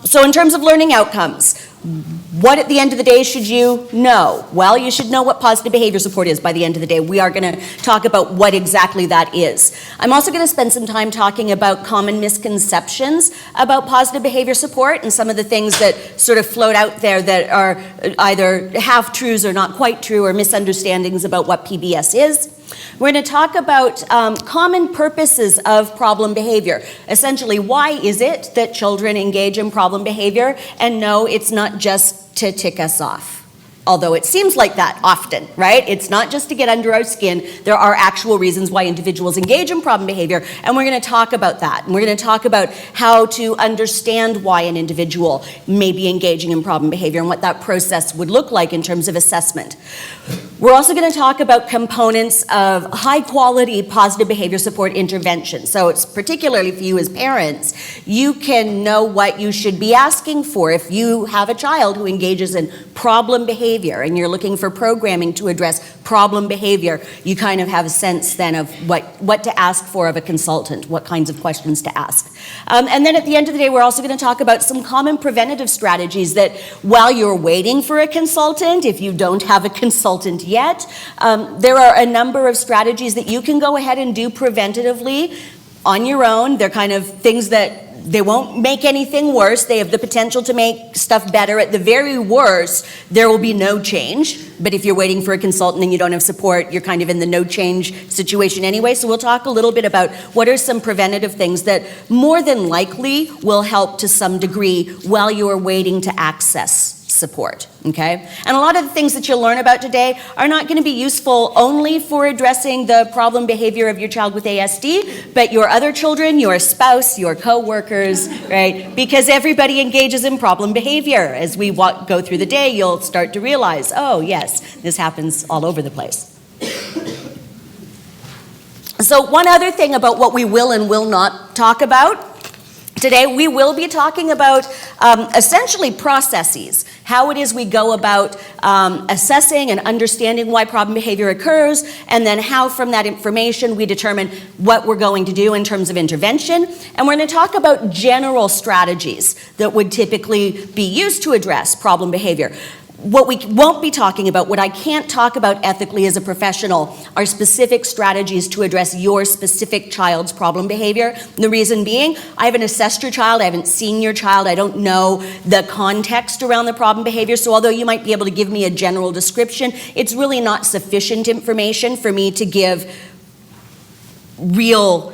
So in terms of learning outcomes, what at the end of the day should you know? Well, you should know what positive behavior support is by the end of the day. We are going to talk about what exactly that is. I'm also going to spend some time talking about common misconceptions about positive behavior support and some of the things that sort of float out there that are either half-truths or not quite true or misunderstandings about what PBS is. We're going to talk about common purposes of problem behavior. Essentially, why is it that children engage in problem behavior? And no, it's not just to tick us off. Although it seems like that often, right? It's not just to get under our skin. There are actual reasons why individuals engage in problem behavior, and we're going to talk about that. And we're going to talk about how to understand why an individual may be engaging in problem behavior and what that process would look like in terms of assessment. We're also going to talk about components of high-quality positive behavior support intervention. So it's particularly for you as parents, you can know what you should be asking for if you have a child who engages in problem behavior and you're looking for programming to address problem behavior. You kind of have a sense then of what to ask for of a consultant, what kinds of questions to ask. And then at the end of the day, we're also going to talk about some common preventative strategies that while you're waiting for a consultant, if you don't have a consultant yet, there are a number of strategies that you can go ahead and do preventatively on your own. They're kind of things that they won't make anything worse. They have the potential to make stuff better. At the very worst, there will be no change. But if you're waiting for a consultant and you don't have support, you're kind of in the no change situation anyway. So we'll talk a little bit about what are some preventative things that more than likely will help to some degree while you are waiting to access support, okay? And a lot of the things that you'll learn about today are not going to be useful only for addressing the problem behavior of your child with ASD, but your other children, your spouse, your co-workers, right? Because everybody engages in problem behavior. As we go through the day, you'll start to realize, oh yes, this happens all over the place. So one other thing about what we will and will not talk about today, we will be talking about essentially processes, how it is we go about assessing and understanding why problem behavior occurs, and then how from that information we determine what we're going to do in terms of intervention. And we're going to talk about general strategies that would typically be used to address problem behavior. What we won't be talking about, what I can't talk about ethically as a professional, are specific strategies to address your specific child's problem behavior. The reason being, I haven't assessed your child, I haven't seen your child, I don't know the context around the problem behavior, so although you might be able to give me a general description, it's really not sufficient information for me to give real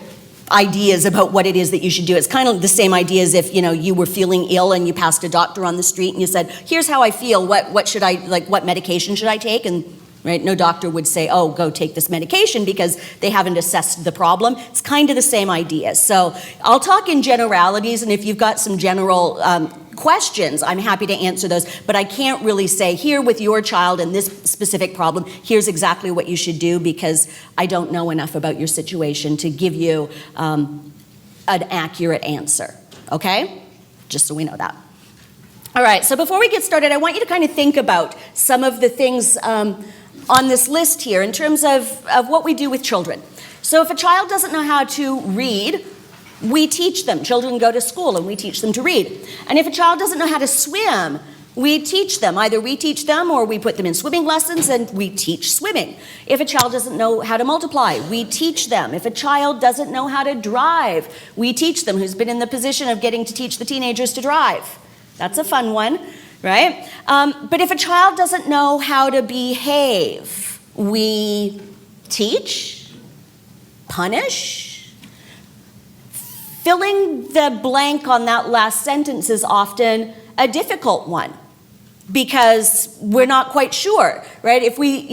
ideas about what it is that you should do. It's kind of the same idea as if, you were feeling ill and you passed a doctor on the street and you said, here's how I feel, what should I, what medication should I take? And right, no doctor would say, oh, go take this medication because they haven't assessed the problem. It's kind of the same idea. So I'll talk in generalities, and if you've got some general questions, I'm happy to answer those, but I can't really say here with your child and this specific problem, here's exactly what you should do because I don't know enough about your situation to give you an accurate answer, okay? Just so we know that. All right, so before we get started, I want you to kind of think about some of the things on this list here in terms of what we do with children. So if a child doesn't know how to read, we teach them. Children go to school and we teach them to read. And if a child doesn't know how to swim, we teach them. Either we teach them or we put them in swimming lessons and we teach swimming. If a child doesn't know how to multiply, we teach them. If a child doesn't know how to drive, we teach them. Who's been in the position of getting to teach the teenagers to drive? That's a fun one, right? But if a child doesn't know how to behave, we teach, punish. Filling the blank on that last sentence is often a difficult one because we're not quite sure, right? If we,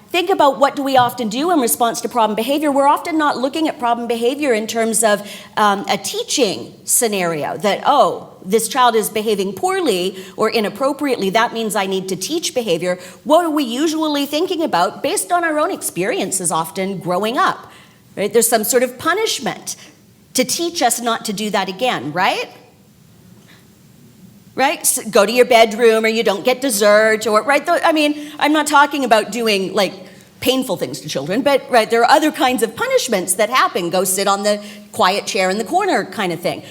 think about what do we often do in response to problem behavior, we're often not looking at problem behavior in terms of a teaching scenario that, oh, this child is behaving poorly or inappropriately, that means I need to teach behavior. What are we usually thinking about based on our own experiences often growing up, right? There's some sort of punishment to teach us not to do that again, right? Right? So go to your bedroom or you don't get dessert or, right? I'm not talking about doing painful things to children, but right, there are other kinds of punishments that happen. Go sit on the quiet chair in the corner kind of thing.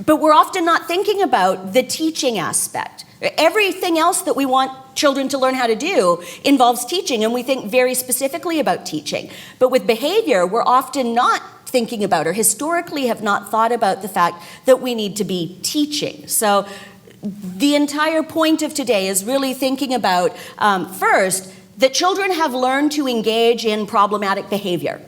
But we're often not thinking about the teaching aspect. Everything else that we want children to learn how to do involves teaching, and we think very specifically about teaching. But with behavior, we're often not thinking about, or historically have not thought about, the fact that we need to be teaching. So the entire point of today is really thinking about, first, that children have learned to engage in problematic behavior.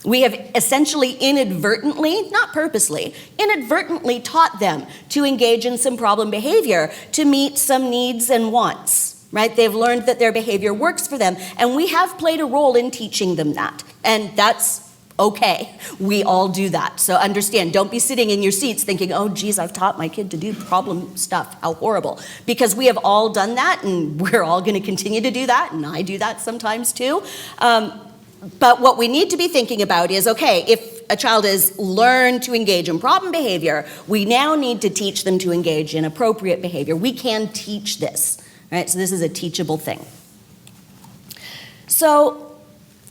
We have essentially inadvertently, not purposely, inadvertently taught them to engage in some problem behavior to meet some needs and wants, right? They've learned that their behavior works for them, and we have played a role in teaching them that. And that's okay. We all do that. So understand, don't be sitting in your seats thinking, oh, geez, I've taught my kid to do problem stuff. How horrible. Because we have all done that, and we're all going to continue to do that, and I do that sometimes too. But what we need to be thinking about is, okay, if a child has learned to engage in problem behavior, we now need to teach them to engage in appropriate behavior. We can teach this, right? So this is a teachable thing. So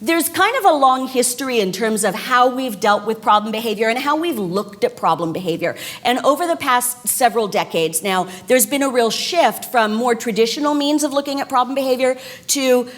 there's kind of a long history in terms of how we've dealt with problem behavior and how we've looked at problem behavior. And over the past several decades now, there's been a real shift from more traditional means of looking at problem behavior to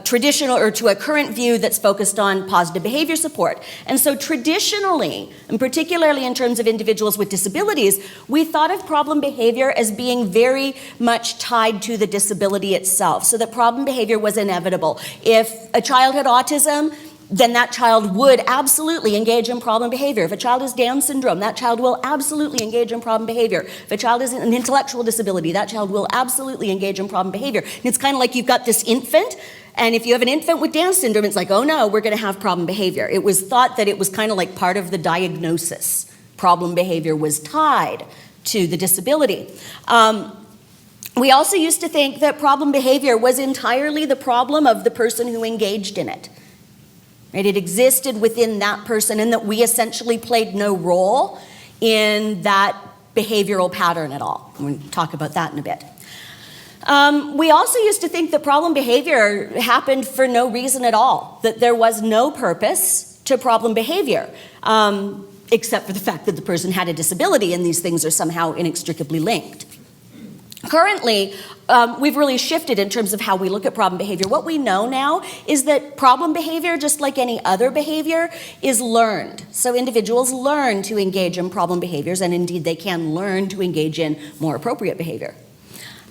traditional, or to a current view that's focused on positive behavior support. And so traditionally, and particularly in terms of individuals with disabilities, we thought of problem behavior as being very much tied to the disability itself, so that problem behavior was inevitable. If a child had autism, then that child would absolutely engage in problem behavior. If a child has Down syndrome, that child will absolutely engage in problem behavior. If a child has an intellectual disability, that child will absolutely engage in problem behavior. And it's kind of like you've got this infant, and if you have an infant with Down syndrome, it's like, oh no, we're going to have problem behavior. It was thought that it was kind of like part of the diagnosis. Problem behavior was tied to the disability. We also used to think that problem behavior was entirely the problem of the person who engaged in it. Right? It existed within that person, and that we essentially played no role in that behavioral pattern at all. We'll talk about that in a bit. We also used to think that problem behavior happened for no reason at all, that there was no purpose to problem behavior, except for the fact that the person had a disability, and these things are somehow inextricably linked. Currently, we've really shifted in terms of how we look at problem behavior. What we know now is that problem behavior, just like any other behavior, is learned. So individuals learn to engage in problem behaviors, and indeed they can learn to engage in more appropriate behavior.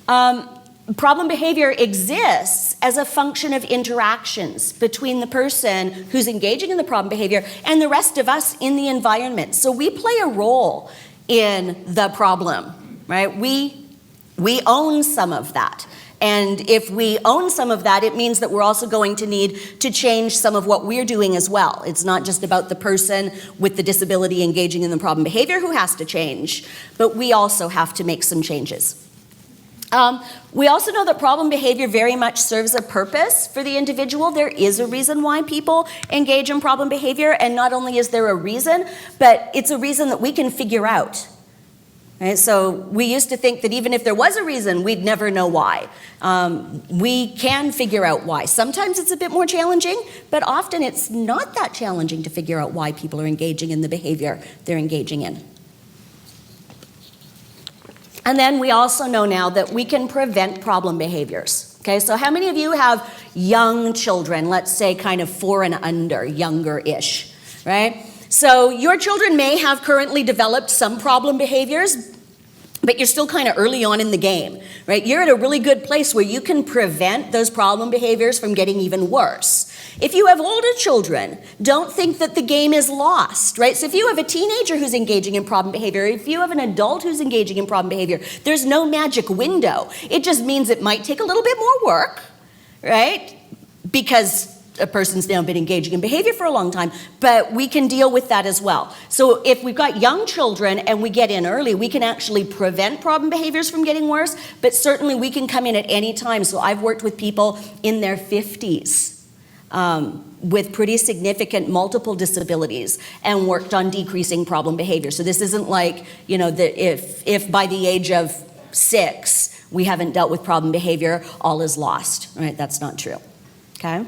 Problem behavior exists as a function of interactions between the person who's engaging in the problem behavior and the rest of us in the environment. So we play a role in the problem, right? We own some of that. And if we own some of that, it means that we're also going to need to change some of what we're doing as well. It's not just about the person with the disability engaging in the problem behavior who has to change, but we also have to make some changes. We also know that problem behavior very much serves a purpose for the individual. There is a reason why people engage in problem behavior, and not only is there a reason, but it's a reason that we can figure out. Right? So we used to think that even if there was a reason, we'd never know why. We can figure out why. Sometimes it's a bit more challenging, but often it's not that challenging to figure out why people are engaging in the behavior they're engaging in. And then we also know now that we can prevent problem behaviors. Okay, so how many of you have young children, let's say kind of 4 and under, younger-ish, right? So your children may have currently developed some problem behaviors, but you're still kind of early on in the game, right? You're at a really good place where you can prevent those problem behaviors from getting even worse. If you have older children, don't think that the game is lost, right? So if you have a teenager who's engaging in problem behavior, if you have an adult who's engaging in problem behavior, there's no magic window. It just means it might take a little bit more work, right? Because a person's now been engaging in behavior for a long time, but we can deal with that as well. So if we've got young children and we get in early, we can actually prevent problem behaviors from getting worse, but certainly we can come in at any time. So I've worked with people in their 50s with pretty significant multiple disabilities and worked on decreasing problem behavior. So this isn't like, you know, if by the age of 6 we haven't dealt with problem behavior, all is lost, right? That's not true, okay?